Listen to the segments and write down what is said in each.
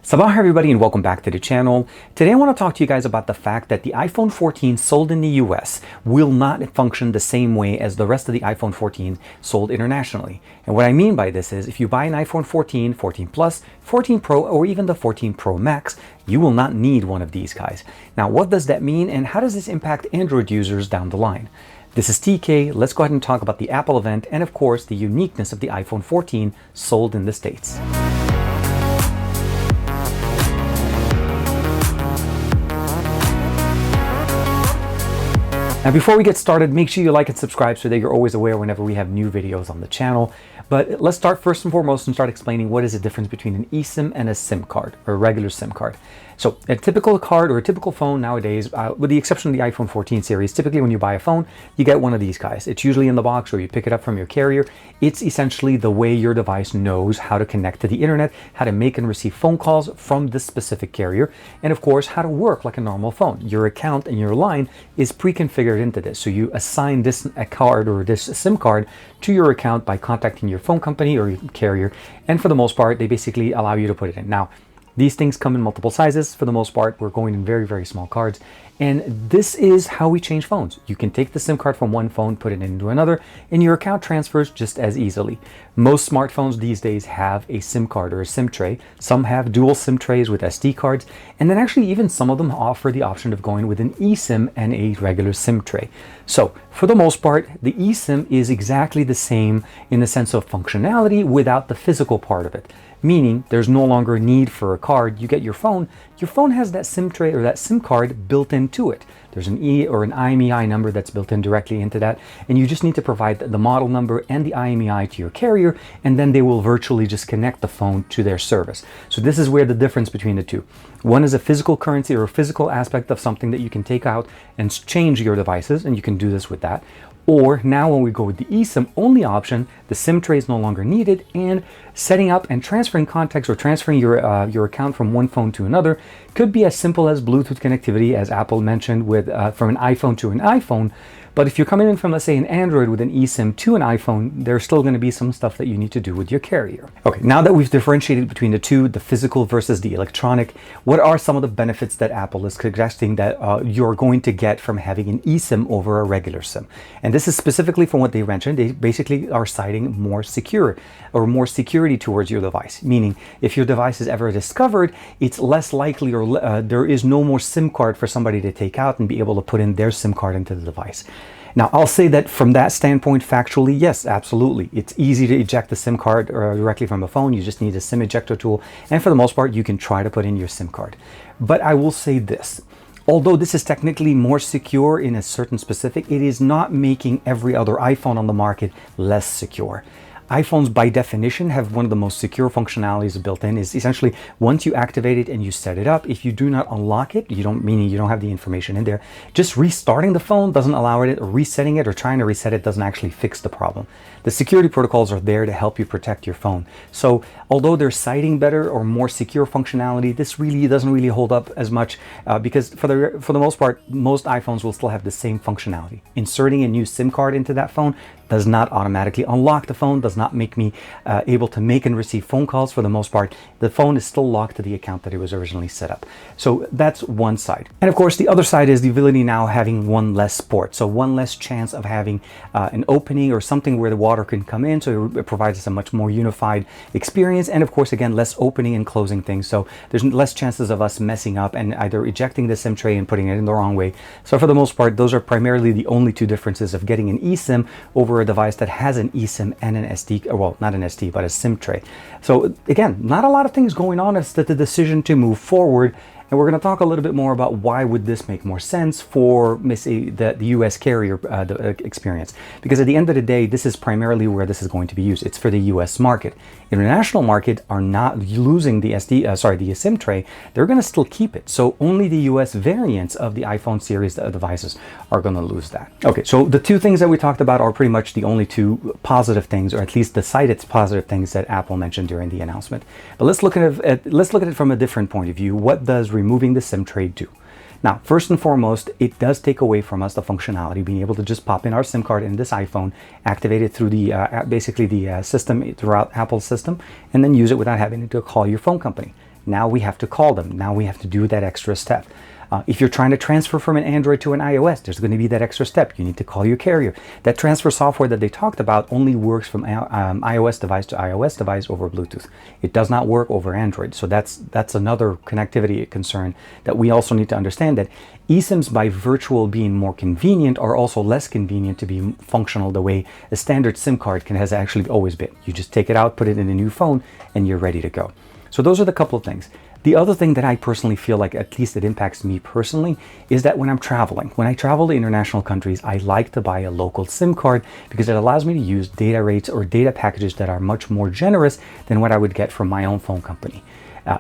Sabah everybody and welcome back to the channel. Today I want to talk to you guys about the fact that the iPhone 14 sold in the US will not function the same way as the rest of the iPhone 14 sold internationally. And what I mean by this is if you buy an iPhone 14, 14 Plus, 14 Pro, or even the 14 Pro Max, you will not need one of these guys. Now what does that mean and how does this impact Android users down the line? This is TK. Let's go ahead and talk about the Apple event and of course the uniqueness of the iPhone 14 sold in the States. Now before we get started, make sure you like and subscribe so that you're always aware whenever we have new videos on the channel. But let's start first and foremost and start explaining what is the difference between an eSIM and a SIM card, or a regular SIM card. So a typical card or a typical phone nowadays, with the exception of the iPhone 14 series, typically when you buy a phone, you get one of these guys. It's usually in the box or you pick it up from your carrier. It's essentially the way your device knows how to connect to the internet, how to make and receive phone calls from this specific carrier, and of course, how to work like a normal phone. Your account and your line is pre-configured into this. So you assign this a card or this SIM card to your account by contacting your phone company or your carrier. And for the most part, they basically allow you to put it in. Now, these things come in multiple sizes. For the most part, we're going in very, very small cards. And this is how we change phones. You can take the SIM card from one phone, put it into another, and your account transfers just as easily. Most smartphones these days have a SIM card or a SIM tray. Some have dual SIM trays with SD cards. And then actually even some of them offer the option of going with an eSIM and a regular SIM tray. So for the most part, the eSIM is exactly the same in the sense of functionality without the physical part of it. Meaning there's no longer a need for a card. You get your phone has that SIM tray or that SIM card built into it. There's an E or an IMEI number that's built in directly into that, and you just need to provide the model number and the IMEI to your carrier, and then they will virtually just connect the phone to their service. So this is where the difference between the two. One is a physical currency or a physical aspect of something that you can take out and change your devices, and you can do this with that. Or now when we go with the eSIM only option, the SIM tray is no longer needed, and setting up and transferring contacts or transferring your account from one phone to another could be as simple as Bluetooth connectivity, as Apple mentioned, with from an iPhone to an iPhone. But if you're coming in from, let's say, an Android with an eSIM to an iPhone, there's still going to be some stuff that you need to do with your carrier. Okay, now that we've differentiated between the two, the physical versus the electronic, what are some of the benefits that Apple is suggesting that you're going to get from having an eSIM over a regular SIM? And this is specifically from what they mentioned. They basically are citing more secure or more security towards your device. Meaning, if your device is ever discovered, it's less likely or there is no more SIM card for somebody to take out and be able to put in their SIM card into the device. Now, I'll say that from that standpoint, factually, yes, absolutely. It's easy to eject the SIM card directly from a phone. You just need a SIM ejector tool. And for the most part, you can try to put in your SIM card. But I will say this. Although this is technically more secure in a certain specific, it is not making every other iPhone on the market less secure. iPhones by definition have one of the most secure functionalities built in. Is essentially once you activate it and you set it up, if you do not unlock it, meaning you don't have the information in there, just restarting the phone doesn't allow it, or resetting it or trying to reset it doesn't actually fix the problem. The security protocols are there to help you protect your phone. So although they're citing better or more secure functionality, this really doesn't really hold up as much because for the most part, most iPhones will still have the same functionality. Inserting a new SIM card into that phone does not automatically unlock the phone, does not make me able to make and receive phone calls. For the most part, the phone is still locked to the account that it was originally set up. So that's one side. And of course, the other side is the ability now having one less port. So one less chance of having an opening or something where the water can come in. So it provides us a much more unified experience. And of course, again, less opening and closing things. So there's less chances of us messing up and either ejecting the SIM tray and putting it in the wrong way. So for the most part, those are primarily the only two differences of getting an eSIM over a device that has an eSIM and an SD, well, not an SD, but a SIM tray. So again, not a lot of things going on as to the decision to move forward. And we're going to talk a little bit more about why would this make more sense for the US carrier experience. Because at the end of the day, this is primarily where this is going to be used. It's for the US market. International market are not losing the the SIM tray. They're going to still keep it. So only the US variants of the iPhone series devices are going to lose that. Okay, so the two things that we talked about are pretty much the only two positive things, or at least the cited positive things that Apple mentioned during the announcement. But let's look at it from a different point of view. What does removing the SIM tray do? Now, first and foremost, it does take away from us the functionality, being able to just pop in our SIM card in this iPhone, activate it through the basically the system, throughout Apple's system, and then use it without having to call your phone company. Now we have to call them. Now we have to do that extra step. If you're trying to transfer from an Android to an iOS, there's going to be that extra step. You need to call your carrier. That transfer software that they talked about only works from iOS device to iOS device over Bluetooth. It does not work over Android. So that's another connectivity concern that we also need to understand, that eSIMs, by virtual being more convenient, are also less convenient to be functional the way a standard SIM card has actually always been. You just take it out, put it in a new phone, and you're ready to go. So those are the couple of things. The other thing that I personally feel like, at least it impacts me personally, is that when I'm traveling, when I travel to international countries, I like to buy a local SIM card because it allows me to use data rates or data packages that are much more generous than what I would get from my own phone company.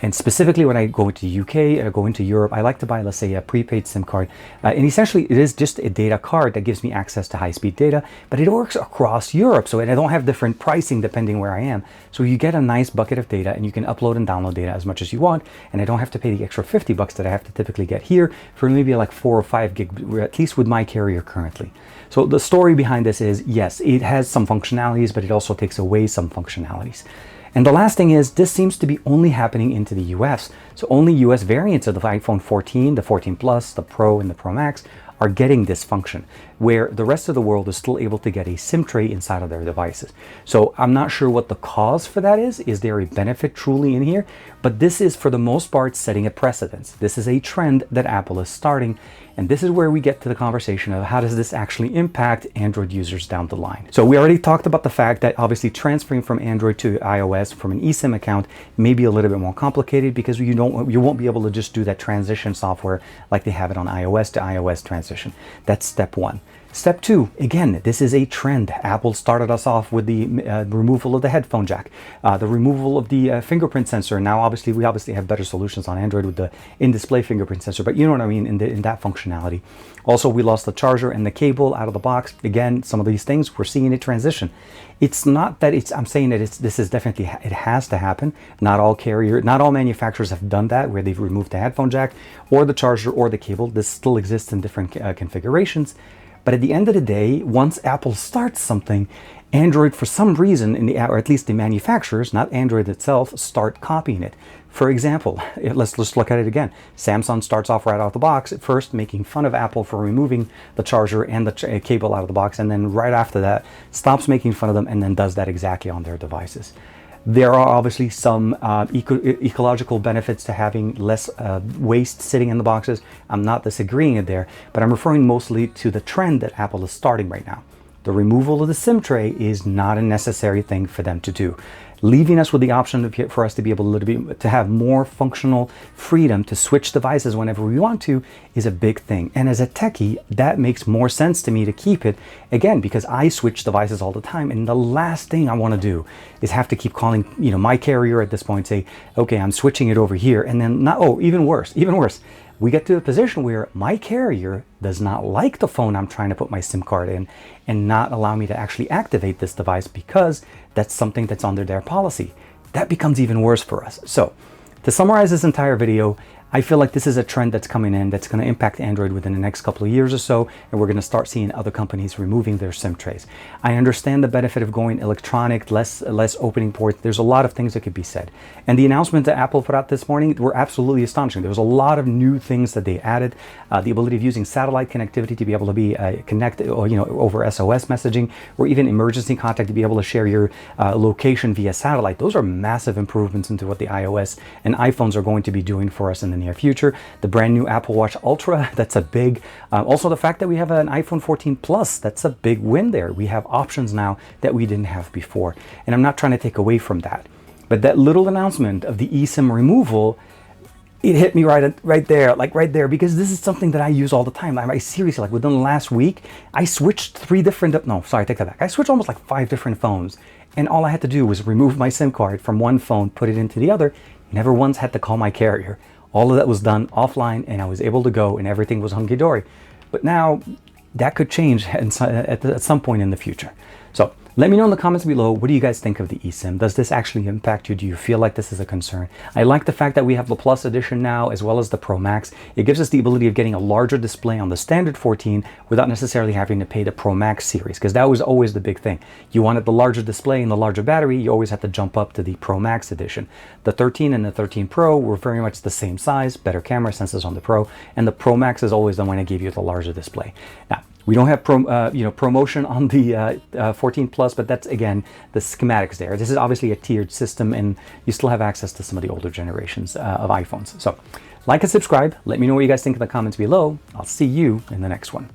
And specifically when I go into the UK or go into Europe, I like to buy, let's say, a prepaid SIM card. And essentially, it is just a data card that gives me access to high-speed data, but it works across Europe. So I don't have different pricing depending where I am. So you get a nice bucket of data and you can upload and download data as much as you want. And I don't have to pay the extra $50 that I have to typically get here for maybe like 4 or 5 gig, at least with my carrier currently. So the story behind this is, yes, it has some functionalities, but it also takes away some functionalities. And the last thing is, this seems to be only happening into the US. So only US variants of the iPhone 14, the 14 Plus, the Pro, and the Pro Max are getting this function, where the rest of the world is still able to get a SIM tray inside of their devices. So I'm not sure what the cause for that is. Is there a benefit truly in here? But this is, for the most part, setting a precedence. This is a trend that Apple is starting. And this is where we get to the conversation of how does this actually impact Android users down the line. So we already talked about the fact that obviously transferring from Android to iOS from an eSIM account may be a little bit more complicated because you won't be able to just do that transition software like they have it on iOS to iOS transition. That's step one. Step two, again, this is a trend. Apple started us off with the removal of the headphone jack, the removal of the fingerprint sensor. Now, we obviously have better solutions on Android with the in-display fingerprint sensor, but you know what I mean, in that functionality. Also, we lost the charger and the cable out of the box. Again, some of these things, we're seeing it transition. It's not that I'm saying that this is definitely, it has to happen. Not all manufacturers have done that, where they've removed the headphone jack or the charger or the cable. This still exists in different configurations. But at the end of the day, once Apple starts something, Android, for some reason, or at least the manufacturers, not Android itself, start copying it. For example, let's look at it again. Samsung starts off right out the box at first making fun of Apple for removing the charger and the cable out of the box, and then right after that stops making fun of them and then does that exactly on their devices. There are obviously some ecological benefits to having less waste sitting in the boxes. I'm not disagreeing there, but I'm referring mostly to the trend that Apple is starting right now. The removal of the SIM tray is not a necessary thing for them to do. Leaving us with the option for us to be able to have more functional freedom to switch devices whenever we want to is a big thing. And as a techie, that makes more sense to me to keep it, again, because I switch devices all the time. And the last thing I want to do is have to keep calling, my carrier at this point, say, okay, I'm switching it over here. And then even worse. We get to a position where my carrier does not like the phone I'm trying to put my SIM card in and not allow me to actually activate this device because that's something that's under their policy. That becomes even worse for us. So to summarize this entire video, I feel like this is a trend that's coming in that's going to impact Android within the next couple of years or so, and we're going to start seeing other companies removing their SIM trays. I understand the benefit of going electronic, less opening ports. There's a lot of things that could be said. And the announcement that Apple put out this morning were absolutely astonishing. There was a lot of new things that they added. The ability of using satellite connectivity to be able to be connected, or over SOS messaging, or even emergency contact to be able to share your location via satellite. Those are massive improvements into what the iOS and iPhones are going to be doing for us in the near future. The brand new Apple Watch Ultra, that's a big, also the fact that we have an iPhone 14 Plus, that's a big win there. We have options now that we didn't have before. And I'm not trying to take away from that. But that little announcement of the eSIM removal, it hit me right there, because this is something that I use all the time. I seriously, like within the last week, I switched I switched almost like 5 different phones. And all I had to do was remove my SIM card from one phone, put it into the other. Never once had to call my carrier. All of that was done offline, and I was able to go, and everything was hunky-dory. But now that could change at some point in the future. So Let me know in the comments below, what do you guys think of the eSIM? Does this actually impact you? Do you feel like this is a concern? I like the fact that we have the Plus edition now, as well as the Pro Max. It gives us the ability of getting a larger display on the standard 14 without necessarily having to pay the Pro Max series, because that was always the big thing. You wanted the larger display and the larger battery, you always had to jump up to the Pro Max edition. The 13 and the 13 Pro were very much the same size, better camera sensors on the Pro, and the Pro Max is always the one that gave you the larger display. Now, we don't have promotion on the 14 Plus, but that's, again, the schematics there. This is obviously a tiered system, and you still have access to some of the older generations of iPhones. So like and subscribe. Let me know what you guys think in the comments below. I'll see you in the next one.